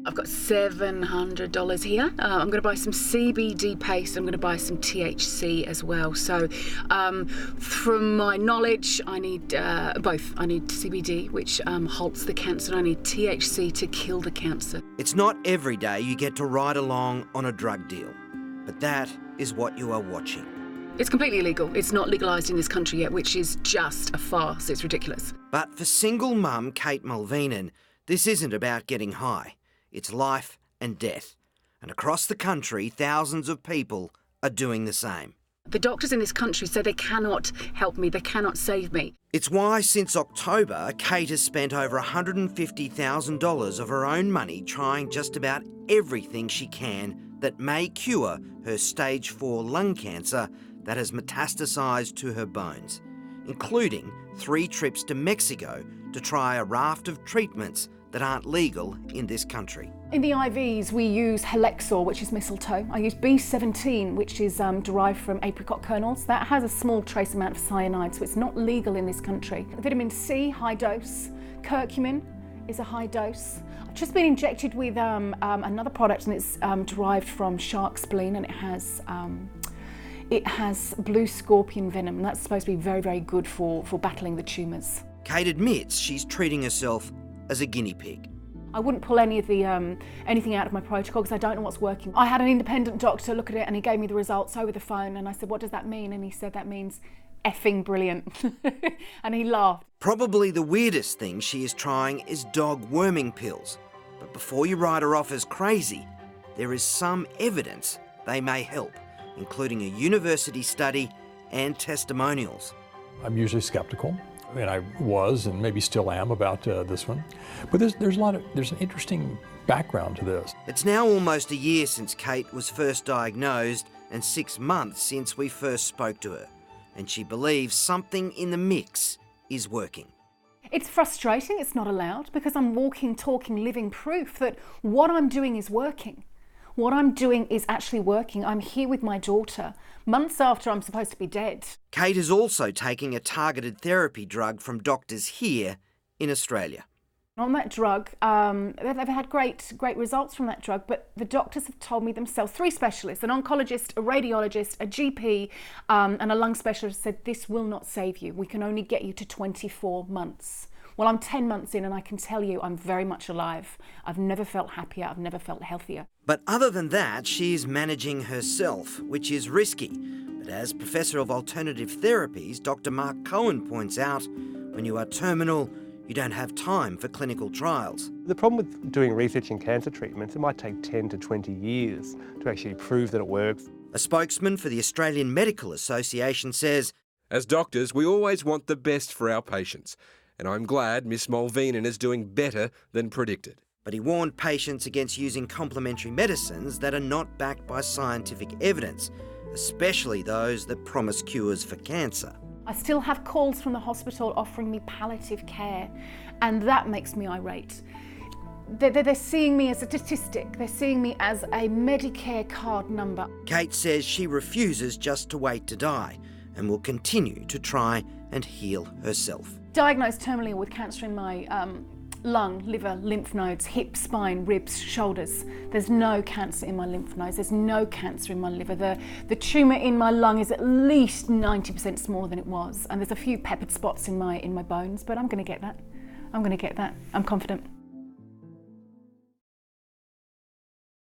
I've got $700 here. I'm going to buy some CBD paste. I'm going to buy some THC as well. So from my knowledge, I need both. I need CBD, which halts the cancer, and I need THC to kill the cancer. It's not every day you get to ride along on a drug deal, but that is what you are watching. It's completely illegal. It's not legalised in this country yet, which is just a farce. It's ridiculous. But for single mum Kate Mulveenan, this isn't about getting high. It's life and death. And across the country, thousands of people are doing the same. The doctors in this country say they cannot help me, they cannot save me. It's why since October, Kate has spent over $150,000 of her own money trying just about everything she can that may cure her stage 4 lung cancer that has metastasised to her bones, including 3 trips to Mexico to try a raft of treatments that aren't legal in this country. In the IVs, we use Helexor, which is mistletoe. I use B17, which is derived from apricot kernels. That has a small trace amount of cyanide, so it's not legal in this country. Vitamin C, high dose. Curcumin is a high dose. I've just been injected with another product, and it's derived from shark spleen, and it has blue scorpion venom, and that's supposed to be very, very good for battling the tumours. Kate admits she's treating herself as a guinea pig. I wouldn't pull any of the anything out of my protocol because I don't know what's working. I had an independent doctor look at it and he gave me the results over the phone, and I said, what does that mean? And he said, that means effing brilliant. And he laughed. Probably the weirdest thing she is trying is dog worming pills. But before you write her off as crazy, there is some evidence they may help, including a university study and testimonials. I'm usually skeptical, and I was and maybe still am about this one. But there's an interesting background to this. It's now almost a year since Kate was first diagnosed and 6 months since we first spoke to her. And she believes something in the mix is working. It's frustrating, it's not allowed, because I'm walking, talking, living proof that what I'm doing is working. What I'm doing is actually working. I'm here with my daughter, months after I'm supposed to be dead. Kate is also taking a targeted therapy drug from doctors here in Australia. On that drug, they've had great results from that drug, but the doctors have told me themselves, 3 specialists, an oncologist, a radiologist, a GP, and a lung specialist, said this will not save you. We can only get you to 24 months. Well, I'm 10 months in and I can tell you I'm very much alive. I've never felt happier, I've never felt healthier. But other than that, she's managing herself, which is risky. But as Professor of Alternative Therapies, Dr. Mark Cohen points out, when you are terminal, you don't have time for clinical trials. The problem with doing research in cancer treatments, it might take 10 to 20 years to actually prove that it works. A spokesman for the Australian Medical Association says, as doctors, we always want the best for our patients. And I'm glad Miss Mulveenan is doing better than predicted. But he warned patients against using complementary medicines that are not backed by scientific evidence, especially those that promise cures for cancer. I still have calls from the hospital offering me palliative care, and that makes me irate. They're seeing me as a statistic. They're seeing me as a Medicare card number. Kate says she refuses just to wait to die and will continue to try and heal herself. Diagnosed terminally with cancer in my lung, liver, lymph nodes, hip, spine, ribs, shoulders. There's no cancer in my lymph nodes. There's no cancer in my liver. The tumour in my lung is at least 90% smaller than it was, and there's a few peppered spots in my bones, but I'm going to get that. I'm going to get that. I'm confident.